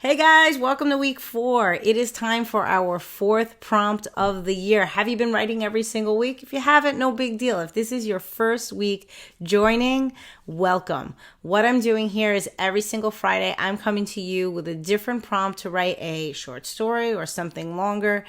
Hey guys, welcome to week 4. It is time for our 4th prompt of the year. Have you been writing every single week? If you haven't, no big deal. If this is your first week joining, welcome. What I'm doing here is every single Friday, I'm coming to you with a different prompt to write a short story or something longer.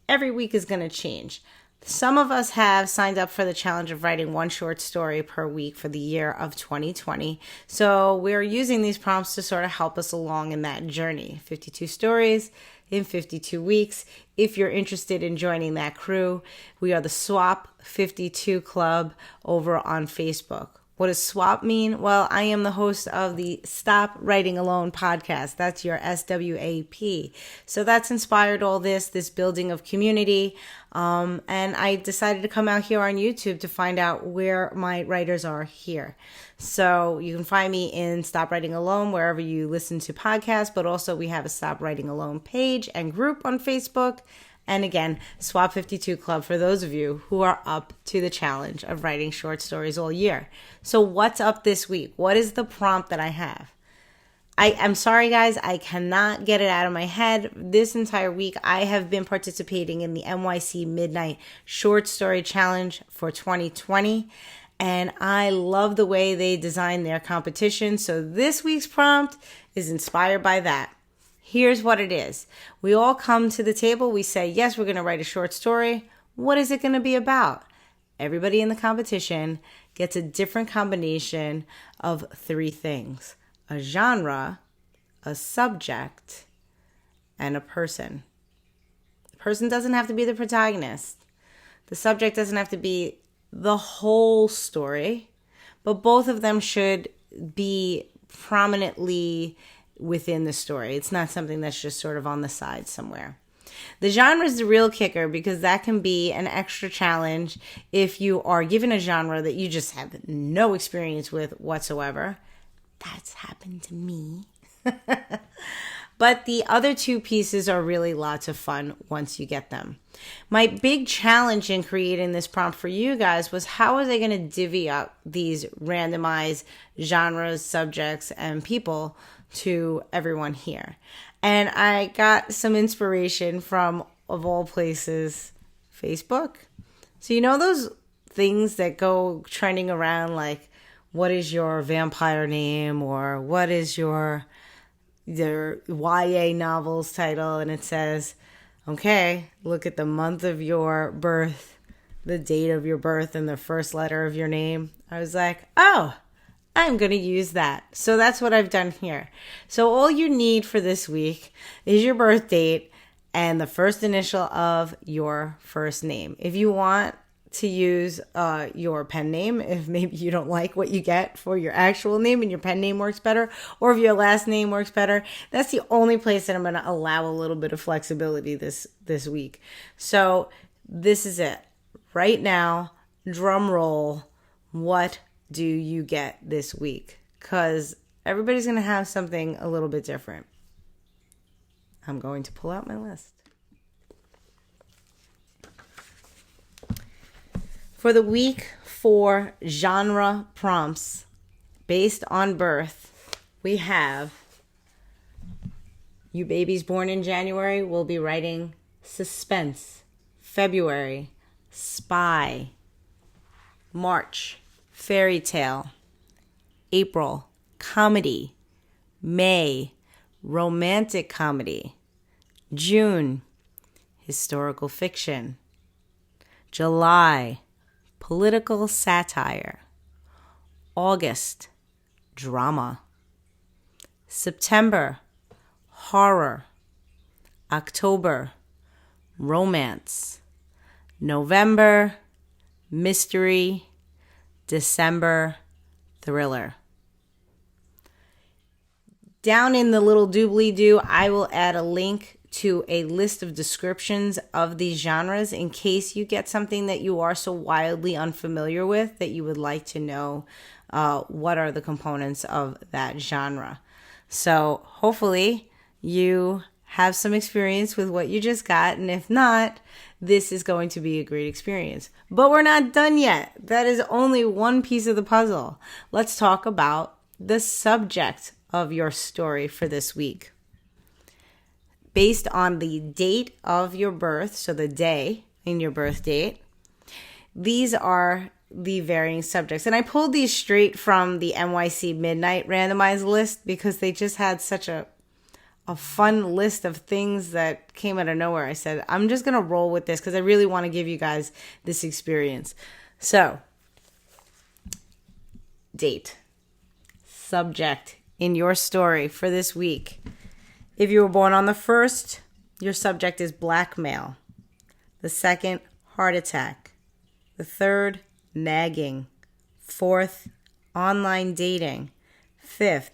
Every week is going to change. Some of us have signed up for the challenge of writing one short story per week for the year of 2020. So we're using these prompts to sort of help us along in that journey. 52 stories in 52 weeks. If you're interested in joining that crew, we are the Swap 52 Club over on Facebook. What does SWAP mean? Well, I am the host of the Stop Writing Alone podcast. That's your SWAP. So that's inspired all this building of community. And I decided to come out here on YouTube to find out where my writers are here. So you can find me in Stop Writing Alone, wherever you listen to podcasts, but also we have a Stop Writing Alone page and group on Facebook. And again, Swap 52 Club for those of you who are up to the challenge of writing short stories all year. So what's up this week? What is the prompt that I have? I'm sorry, guys, I cannot get it out of my head. This entire week, I have been participating in the NYC Midnight Short Story Challenge for 2020. And I love the way they designed their competition. So this week's prompt is inspired by that. Here's what it is. We all come to the table. We say, yes, we're going to write a short story. What is it going to be about? Everybody in the competition gets a different combination of 3 things: a genre, a subject, and a person. The person doesn't have to be the protagonist. The subject doesn't have to be the whole story, but both of them should be prominently within the story. It's not something that's just sort of on the side somewhere. The genre is the real kicker because that can be an extra challenge if you are given a genre that you just have no experience with whatsoever. That's happened to me. But the other 2 pieces are really lots of fun once you get them. My big challenge in creating this prompt for you guys was how was I going to divvy up these randomized genres, subjects, and people to everyone here. And I got some inspiration from, of all places, Facebook. So you know those things that go trending around like, what is your vampire name, or what is your YA novels title? And it says, okay, look at the month of your birth, the date of your birth, and the first letter of your name. I was like, oh, I'm going to use that. So that's what I've done here. So all you need for this week is your birth date and the first initial of your first name. If you want to use your pen name, if maybe you don't like what you get for your actual name and your pen name works better, or if your last name works better, that's the only place that I'm going to allow a little bit of flexibility this week. So this is it. Right now, drum roll, what do you get this week? Because everybody's going to have something a little bit different. I'm going to pull out my list. For the week 4 genre prompts based on birth, we have you babies born in January will be writing suspense. February, spy. March, fairy tale. April, comedy. May, romantic comedy. June, historical fiction. July, political satire. August, drama. September, horror. October, romance. November, mystery. December, thriller. Down in the little doobly-doo, I will add a link to a list of descriptions of these genres in case you get something that you are so wildly unfamiliar with that you would like to know what are the components of that genre. So hopefully you have some experience with what you just got, and if not, this is going to be a great experience. But we're not done yet. That is only one piece of the puzzle. Let's talk about the subject of your story for this week. based on the date of your birth, so the day in your birth date. These are the varying subjects. And I pulled these straight from the NYC Midnight randomized list because they just had such a fun list of things that came out of nowhere. I said, I'm just going to roll with this because I really want to give you guys this experience. So, date, subject in your story for this week. If you were born on the 1st, your subject is blackmail. The 2nd, heart attack. The 3rd, nagging. 4th, online dating. 5th,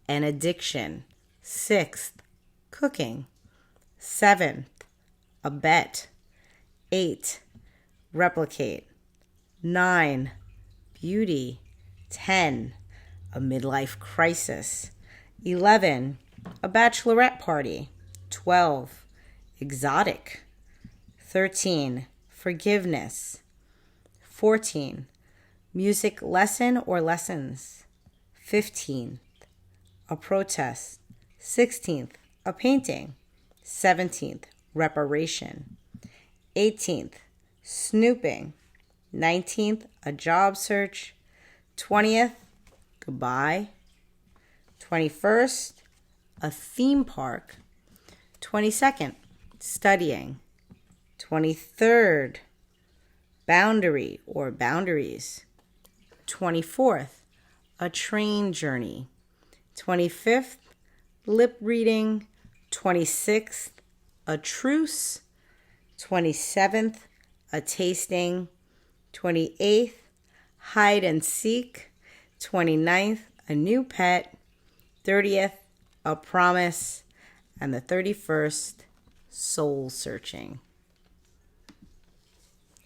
an addiction. 6th, cooking. 7th, a bet. 8, replicate. 9, beauty. 10, a midlife crisis. 11, a bachelorette party. 12, exotic. 13, forgiveness. 14, music lesson or lessons. 15, a protest. 16th, a painting. 17th, reparation. 18th, snooping. 19th, a job search. 20th, goodbye. 21st, a theme park. 22nd, studying. 23rd, boundary or boundaries. 24th, a train journey. 25th, lip reading. 26th, a truce. 27th, a tasting. 28th, hide and seek. 29th, a new pet. 30th, a promise. And the 31st, soul searching.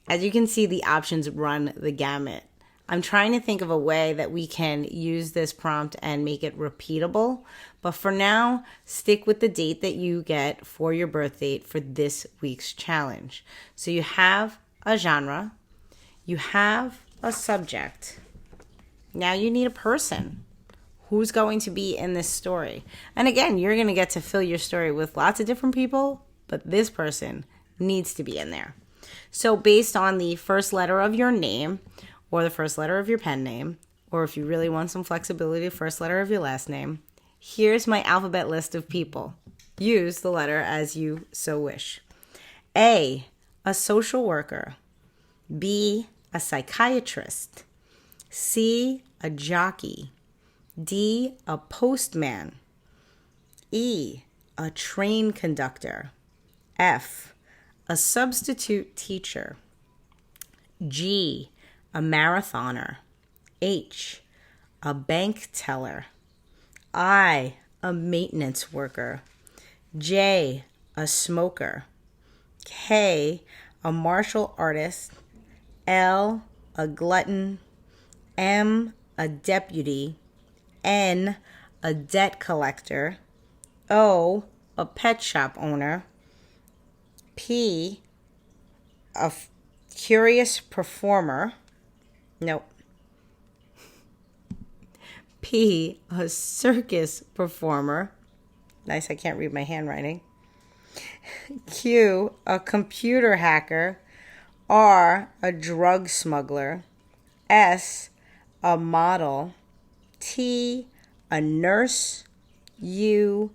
As you can see, the options run the gamut. I'm trying to think of a way that we can use this prompt and make it repeatable. But for now, stick with the date that you get for your birth date for this week's challenge. So you have a genre. You have a subject. Now you need a person. Who's going to be in this story? And again, you're going to get to fill your story with lots of different people, but this person needs to be in there. So based on the first letter of your name or the first letter of your pen name, or if you really want some flexibility, the first letter of your last name, here's my alphabet list of people. Use the letter as you so wish. A social worker. B, a psychiatrist. C, a jockey. D, a postman. E, a train conductor. F, a substitute teacher. G, a marathoner. H, a bank teller. I, a maintenance worker. J, a smoker. K, a martial artist. L, a glutton. M, a deputy. N, a debt collector. O, a pet shop owner. P, a curious performer. Nope. P, a circus performer. Nice, I can't read my handwriting. Q, a computer hacker. R, a drug smuggler. S, a model. T, a nurse. U,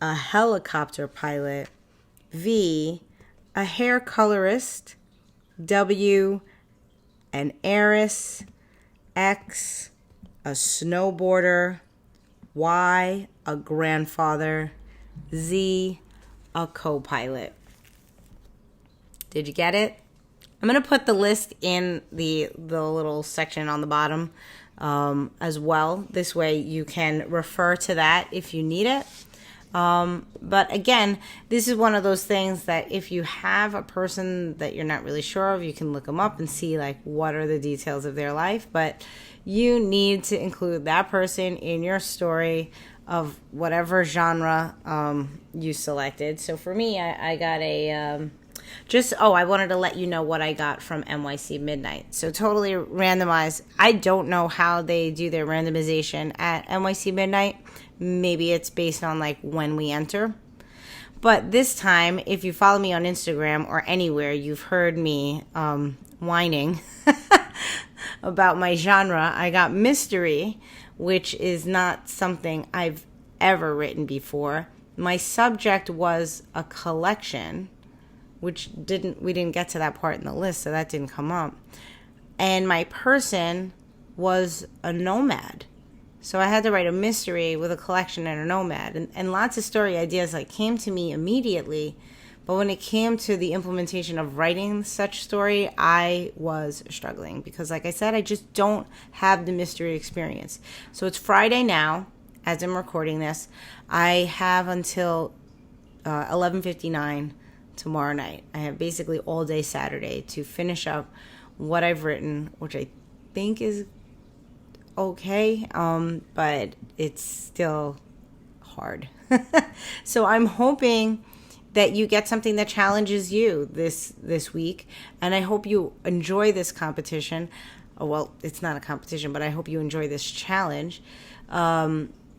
a helicopter pilot. V, a hair colorist. W, an heiress. X, a snowboarder. Y, a grandfather. Z, a co-pilot. Did you get it? I'm going to put the list in the little section on the bottom as well. This way you can refer to that if you need it. But again, this is one of those things that if you have a person that you're not really sure of, you can look them up and see like what are the details of their life. But you need to include that person in your story of whatever genre you selected. So for me, I got a... I wanted to let you know what I got from NYC Midnight. So totally randomized. I don't know how they do their randomization at NYC Midnight. Maybe it's based on like when we enter. But this time, if you follow me on Instagram or anywhere, you've heard me whining about my genre. I got mystery, which is not something I've ever written before. My subject was a collection, which we didn't get to that part in the list, so that didn't come up. And my person was a nomad. So I had to write a mystery with a collection and a nomad. And lots of story ideas came to me immediately. But when it came to the implementation of writing such story, I was struggling. Because like I said, I just don't have the mystery experience. So it's Friday now, as I'm recording this. I have until 11:59 tomorrow night. I have basically all day Saturday to finish up what I've written, which I think is okay, but it's still hard. So I'm hoping that you get something that challenges you this week, and I hope you enjoy this competition. Oh, well, it's not a competition, but I hope you enjoy this challenge.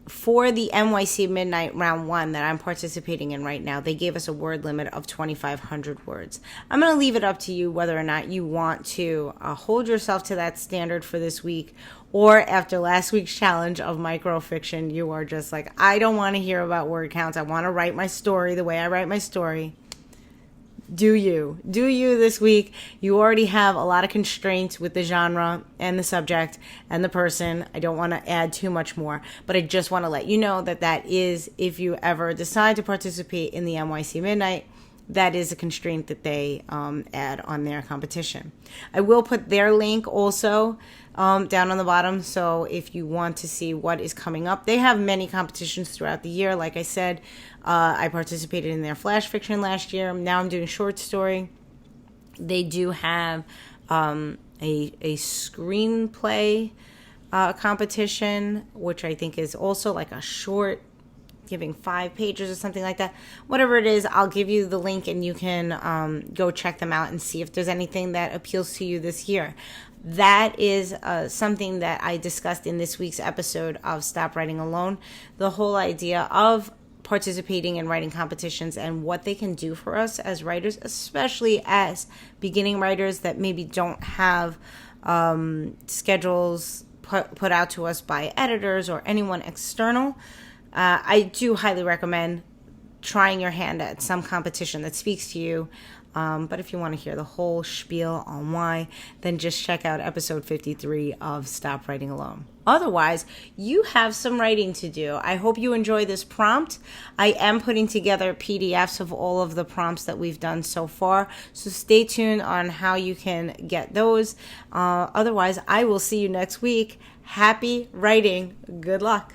For the NYC Midnight Round 1 that I'm participating in right now, they gave us a word limit of 2,500 words. I'm going to leave it up to you whether or not you want to hold yourself to that standard for this week, or after last week's challenge of microfiction, you are just like, I don't want to hear about word counts. I want to write my story the way I write my story. Do you this week. You already have a lot of constraints with the genre and the subject and the person. I don't want to add too much more, but I just want to let you know that is, if you ever decide to participate in the NYC Midnight, that is a constraint that they add on their competition. I will put their link also down on the bottom, so if you want to see what is coming up. They have many competitions throughout the year. Like I said, I participated in their flash fiction last year. Now I'm doing short story. They do have a screenplay competition, which I think is also like a short, giving 5 pages or something like that. Whatever it is, I'll give you the link and you can go check them out and see if there's anything that appeals to you this year. That is something that I discussed in this week's episode of Stop Writing Alone. The whole idea of participating in writing competitions and what they can do for us as writers, especially as beginning writers that maybe don't have schedules put out to us by editors or anyone external. I do highly recommend trying your hand at some competition that speaks to you. But if you want to hear the whole spiel on why, then just check out episode 53 of Stop Writing Alone. Otherwise, you have some writing to do. I hope you enjoy this prompt. I am putting together PDFs of all of the prompts that we've done so far, so stay tuned on how you can get those. Otherwise, I will see you next week. Happy writing. Good luck.